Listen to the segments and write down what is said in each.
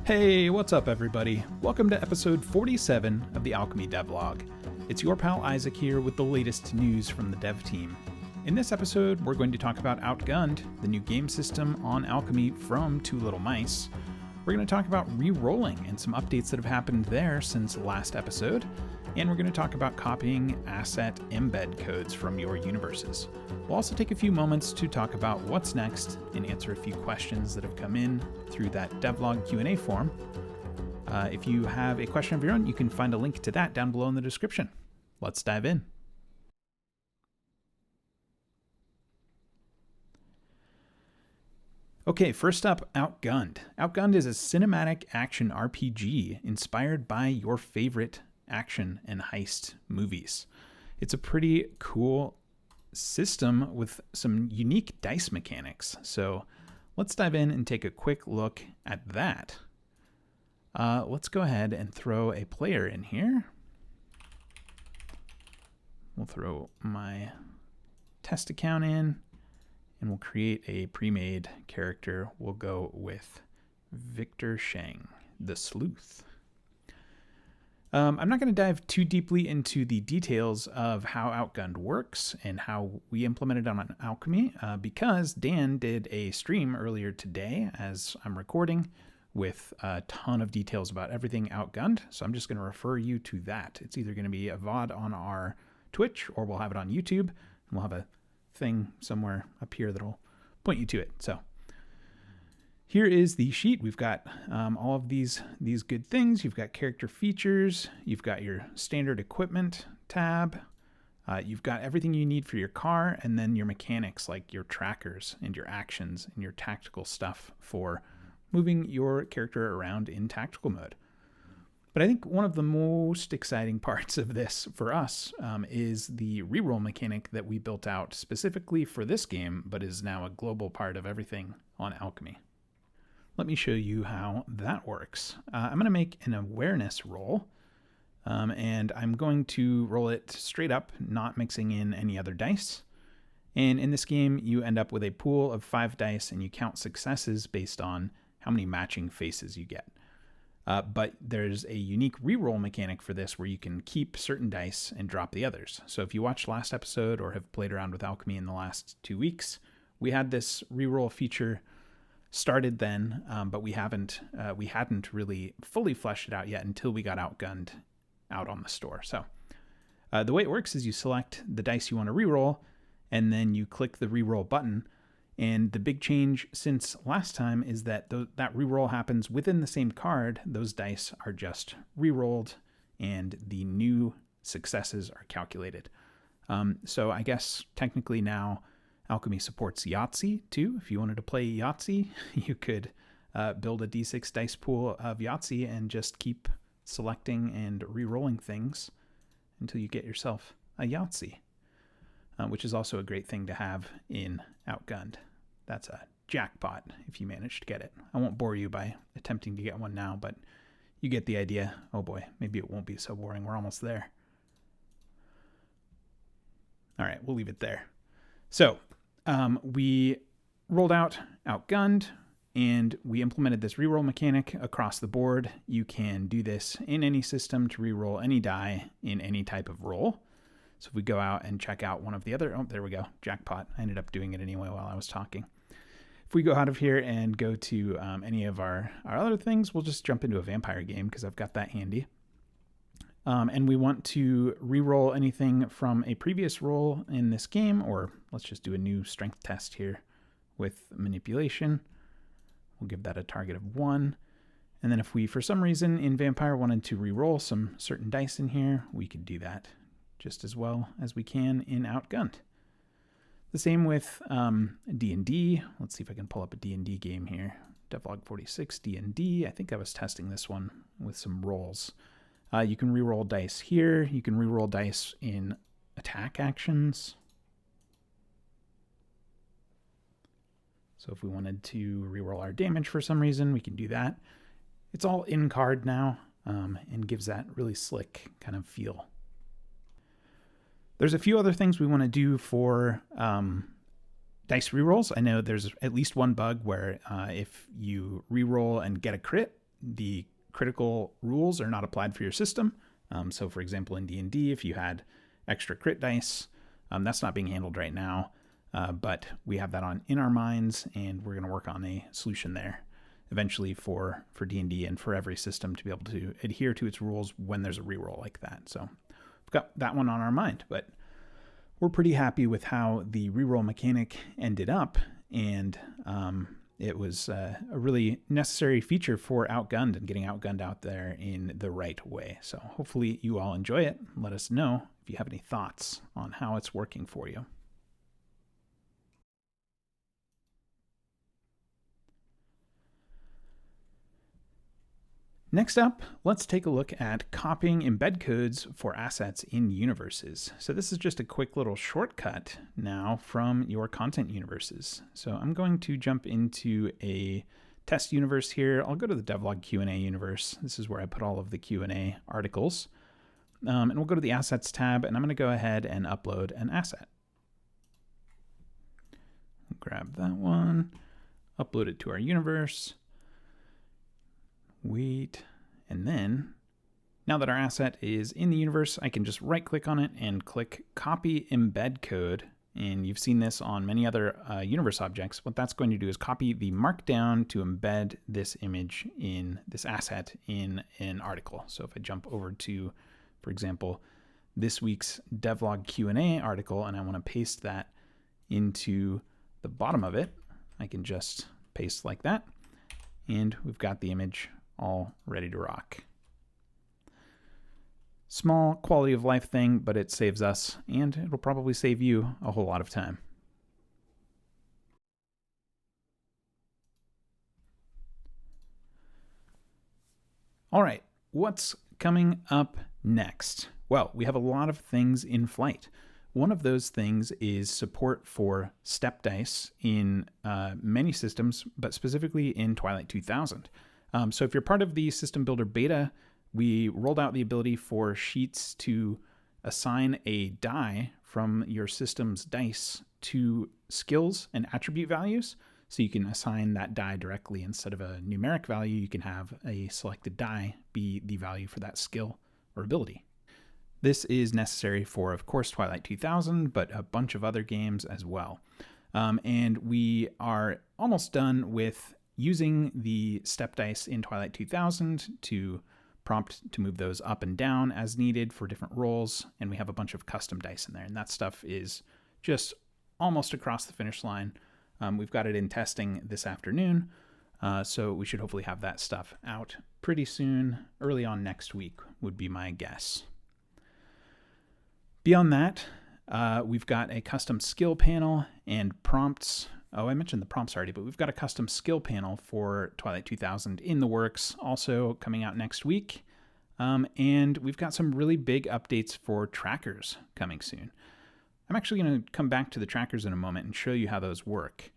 Hey, what's up everybody? Welcome to episode 47 of the Alchemy Devlog. It's your pal Isaac here with the latest news from the dev team. In this episode, we're going to talk about Outgunned, the new game system on Alchemy from Two Little Mice. We're going to talk about Rerolling and some updates that have happened there since last episode. And we're going to talk about copying asset embed codes from your universes. We'll also take a few moments to talk about what's next and answer a few questions that have come in through that devlog Q&A form. If you have a question of your own, you can find a link to that down below in the description. Let's dive in. Okay, first up, Outgunned. Outgunned is a cinematic action RPG inspired by your favorite action and heist movies. It's a pretty cool system with some unique dice mechanics. So let's dive in and take a quick look at that. Let's go ahead and throw a player in here. We'll throw my test account in and we'll create a pre-made character. We'll go with Victor Sheng, the Sleuth. I'm not going to dive too deeply into the details of how Outgunned works and how we implement it on Alchemy because Dan did a stream earlier today as I'm recording with a ton of details about everything Outgunned. So I'm just going to refer you to that. It's either going to be a VOD on our Twitch or we'll have it on YouTube. And we'll have a thing somewhere up here that'll point you to it. So here is the sheet. We've got all of these good things. You've got character features. You've got your standard equipment tab. You've got everything you need for your car, and then your mechanics like your trackers and your actions and your tactical stuff for moving your character around in tactical mode. But I think one of the most exciting parts of this for us is the reroll mechanic that we built out specifically for this game, but is now a global part of everything on Alchemy. Let me show you how that works. I'm going to make an awareness roll, and I'm going to roll it straight up, not mixing in any other dice. And in this game, you end up with a pool of 5 dice, and you count successes based on how many matching faces you get. But there's a unique reroll mechanic for this where you can keep certain dice and drop the others. So if you watched last episode or have played around with Alchemy in the last 2 weeks, we had this reroll feature started then, but we hadn't really fully fleshed it out yet until we got Outgunned out on the store. So the way it works is you select the dice you want to reroll, and then you click the reroll button. And the big change since last time is that that reroll happens within the same card. Those dice are just rerolled, and the new successes are calculated. So I guess technically now Alchemy supports Yahtzee too. If you wanted to play Yahtzee, you could build a D6 dice pool of Yahtzee and just keep selecting and re-rolling things until you get yourself a Yahtzee, which is also a great thing to have in Outgunned. That's a jackpot if you manage to get it. I won't bore you by attempting to get one now, but you get the idea. Oh boy, maybe it won't be so boring. We're almost there. All right, we'll leave it there. So we rolled out Outgunned, and we implemented this reroll mechanic across the board. You can do this in any system to reroll any die in any type of roll. So if we go out and check out one of the other, oh, there we go, jackpot. I ended up doing it anyway while I was talking. If we go out of here and go to any of our other things, we'll just jump into a vampire game because I've got that handy. And we want to re-roll anything from a previous roll in this game, or let's just do a new strength test here with manipulation. We'll give that a target of 1. And then if we, for some reason, in Vampire wanted to re-roll some certain dice in here, we could do that just as well as we can in Outgunned. The same with D&D. Let's see if I can pull up a D&D game here. Devlog 46 D&D. I think I was testing this one with some rolls. You can reroll dice here. You can reroll dice in attack actions. So if we wanted to reroll our damage for some reason, we can do that. It's all in card now and gives that really slick kind of feel. There's a few other things we want to do for dice rerolls. I know there's at least one bug where if you reroll and get a crit, the critical rules are not applied for your system. So for example, in D&D, if you had extra crit dice, that's not being handled right now, but we have that in our minds, and we're going to work on a solution there eventually for D&D and for every system to be able to adhere to its rules when there's a reroll like that. So we've got that one on our mind, but we're pretty happy with how the reroll mechanic ended up, and it was a really necessary feature for Outgunned and getting Outgunned out there in the right way. So hopefully you all enjoy it. Let us know if you have any thoughts on how it's working for you. Next up, let's take a look at copying embed codes for assets in universes. So this is just a quick little shortcut now from your content universes. So I'm going to jump into a test universe here. I'll go to the Devlog Q&A universe. This is where I put all of the Q&A articles. And we'll go to the Assets tab, and I'm going to go ahead and upload an asset. Grab that one, upload it to our universe. Wait, and then now that our asset is in the universe, I can just right click on it and click copy embed code. And you've seen this on many other universe objects. What that's going to do is copy the markdown to embed this image in this asset in an article. So if I jump over to, for example, this week's Devlog Q&A article, and I want to paste that into the bottom of it, I can just paste like that. And we've got the image all ready to rock. Small quality of life thing, but it saves us, and it'll probably save you a whole lot of time. All right, what's coming up next? Well, we have a lot of things in flight. One of those things is support for step dice in many systems, but specifically in Twilight 2000. So if you're part of the System Builder beta, we rolled out the ability for sheets to assign a die from your system's dice to skills and attribute values. So you can assign that die directly instead of a numeric value. You can have a selected die be the value for that skill or ability. This is necessary for, of course, Twilight 2000, but a bunch of other games as well. And we are almost done with using the step dice in Twilight 2000 to prompt to move those up and down as needed for different roles. And we have a bunch of custom dice in there. And that stuff is just almost across the finish line. We've got it in testing this afternoon. So we should hopefully have that stuff out pretty soon. Early on next week would be my guess. Beyond that, we've got a custom skill panel and prompts. Oh, I mentioned the prompts already, but we've got a custom skill panel for Twilight 2000 in the works, also coming out next week. And we've got some really big updates for trackers coming soon. I'm actually going to come back to the trackers in a moment and show you how those work.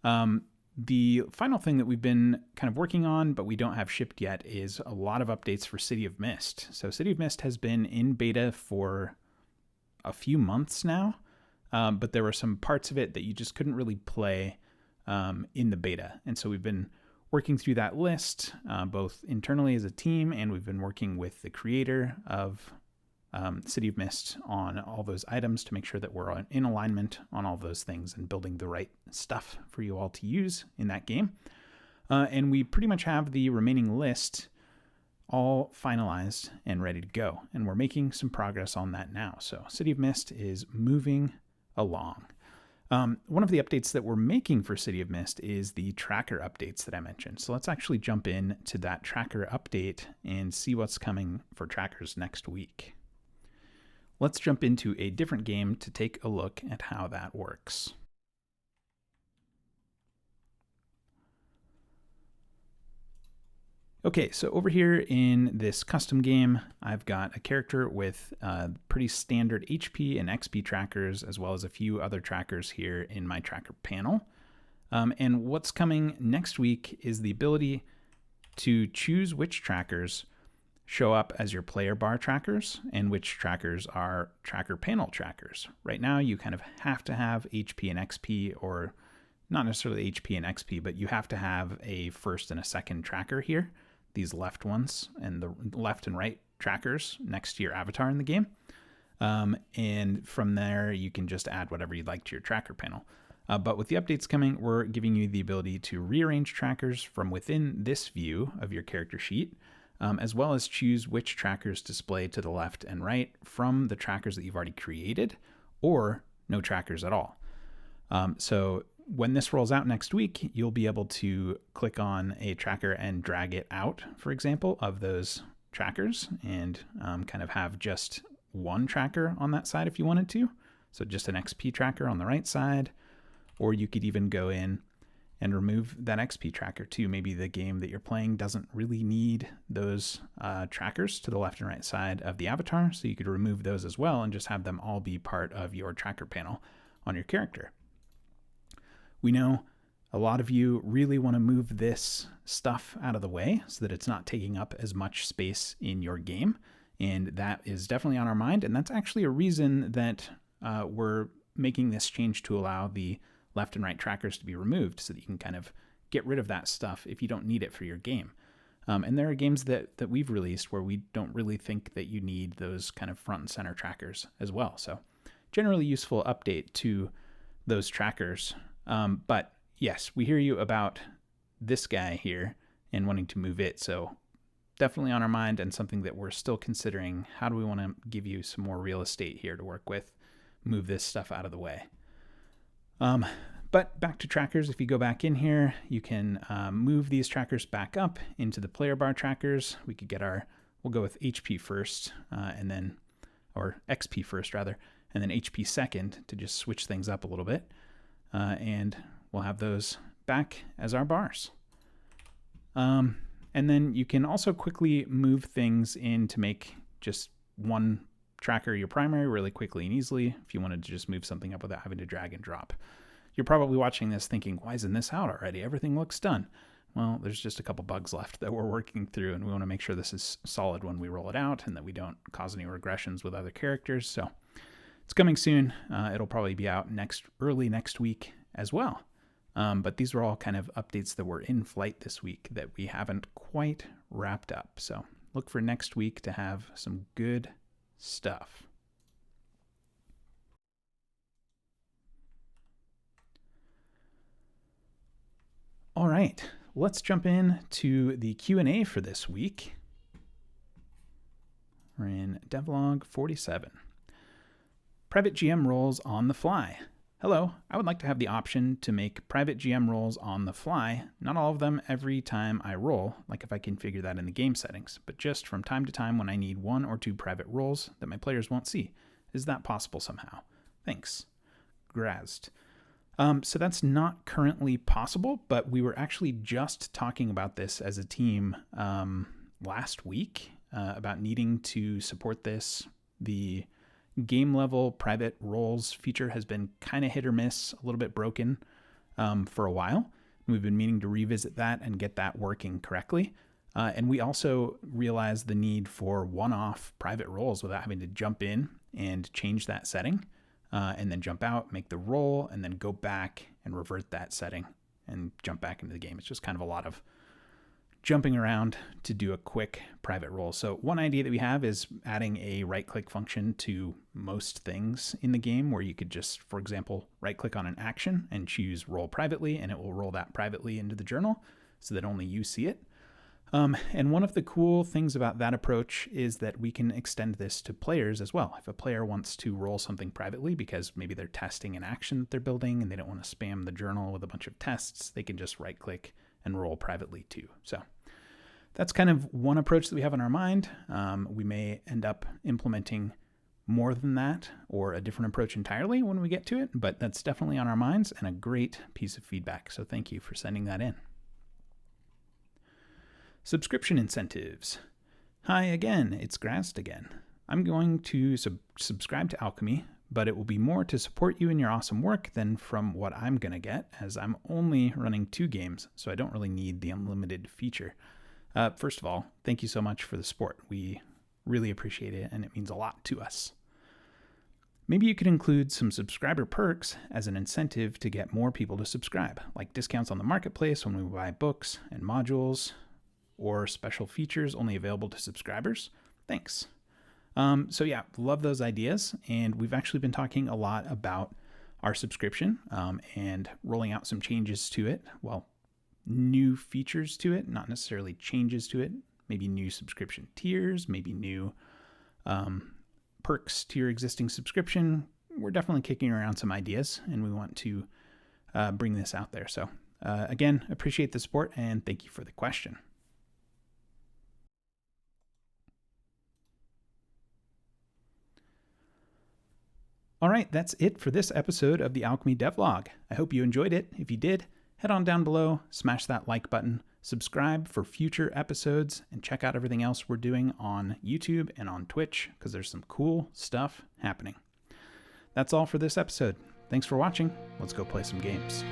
The final thing that we've been kind of working on, but we don't have shipped yet, is a lot of updates for City of Mist. So City of Mist has been in beta for a few months now. But there were some parts of it that you just couldn't really play in the beta. And so we've been working through that list, both internally as a team, and we've been working with the creator of City of Mist on all those items to make sure that we're in alignment on all those things and building the right stuff for you all to use in that game. And we pretty much have the remaining list all finalized and ready to go. And we're making some progress on that now. So City of Mist is moving along. One of the updates that we're making for City of Mist is the tracker updates that I mentioned. So let's actually jump in to that tracker update and see what's coming for trackers next week. Let's jump into a different game to take a look at how that works. Okay, so over here in this custom game, I've got a character with pretty standard HP and XP trackers, as well as a few other trackers here in my tracker panel. And what's coming next week is the ability to choose which trackers show up as your player bar trackers and which trackers are tracker panel trackers. Right now, you kind of have to have HP and XP, or not necessarily HP and XP, but you have to have a first and a second tracker here. these left ones and the left and right trackers next to your avatar in the game. And from there, you can just add whatever you'd like to your tracker panel. But with the updates coming, we're giving you the ability to rearrange trackers from within this view of your character sheet, as well as choose which trackers display to the left and right from the trackers that you've already created, or no trackers at all. So when this rolls out next week, you'll be able to click on a tracker and drag it out, for example, of those trackers, and kind of have just one tracker on that side if you wanted to. So just an XP tracker on the right side, or you could even go in and remove that XP tracker too. Maybe the game that you're playing doesn't really need those trackers to the left and right side of the avatar, so you could remove those as well and just have them all be part of your tracker panel on your character. We know a lot of you really want to move this stuff out of the way so that it's not taking up as much space in your game, and that is definitely on our mind, and that's actually a reason that we're making this change to allow the left and right trackers to be removed so that you can kind of get rid of that stuff if you don't need it for your game. And there are games that we've released where we don't really think that you need those kind of front and center trackers as well. So generally useful update to those trackers. But yes, we hear you about this guy here and wanting to move it. So definitely on our mind, and something that we're still considering. How do we want to give you some more real estate here to work with? Move this stuff out of the way. But back to trackers, if you go back in here, you can move these trackers back up into the player bar trackers. We could get we'll go with HP first, or XP first rather, and then HP second to just switch things up a little bit. And we'll have those back as our bars. And then you can also quickly move things in to make just one tracker your primary really quickly and easily if you wanted to just move something up without having to drag and drop. You're probably watching this thinking, why isn't this out already? Everything looks done. Well, there's just a couple bugs left that we're working through, and we want to make sure this is solid when we roll it out and that we don't cause any regressions with other characters. So it's coming soon. It'll probably be out early next week as well. But these are all kind of updates that were in flight this week that we haven't quite wrapped up. So look for next week to have some good stuff. All right, let's jump in to the Q&A for this week. We're in Devlog 47. Private GM roles on the fly. Hello, I would like to have the option to make private GM roles on the fly, not all of them every time I roll, like if I configure that in the game settings, but just from time to time when I need 1 or 2 private roles that my players won't see. Is that possible somehow? Thanks. Grazed. So that's not currently possible, but we were actually just talking about this as a team last week about needing to support this. The game level private roles feature has been kind of hit or miss, a little bit broken for a while. We've been meaning to revisit that and get that working correctly. And we also realized the need for one-off private roles without having to jump in and change that setting. And then jump out, make the roll, and then go back and revert that setting and jump back into the game. It's just kind of a lot of jumping around to do a quick private roll. So one idea that we have is adding a right-click function to most things in the game where you could just, for example, right-click on an action and choose roll privately, and it will roll that privately into the journal so that only you see it. And one of the cool things about that approach is that we can extend this to players as well. If a player wants to roll something privately because maybe they're testing an action that they're building and they don't want to spam the journal with a bunch of tests, they can just right-click and roll privately too. So that's kind of one approach that we have in our mind. We may end up implementing more than that or a different approach entirely when we get to it, but that's definitely on our minds and a great piece of feedback. So thank you for sending that in. Subscription incentives. Hi again, it's Grast again. I'm going to subscribe to Alchemy, but it will be more to support you in your awesome work than from what I'm going to get, as I'm only running 2 games, so I don't really need the unlimited feature. First of all, thank you so much for the support. We really appreciate it, and it means a lot to us. Maybe you could include some subscriber perks as an incentive to get more people to subscribe, like discounts on the marketplace when we buy books and modules, or special features only available to subscribers? Thanks. So yeah, love those ideas. And we've actually been talking a lot about our subscription and rolling out some changes to it. Well, new features to it, not necessarily changes to it. Maybe new subscription tiers, maybe new perks to your existing subscription. We're definitely kicking around some ideas, and we want to bring this out there. So again, appreciate the support, and thank you for the question. All right, that's it for this episode of the Alchemy Devlog. I hope you enjoyed it. If you did, head on down below, smash that like button, subscribe for future episodes, and check out everything else we're doing on YouTube and on Twitch, because there's some cool stuff happening. That's all for this episode. Thanks for watching. Let's go play some games.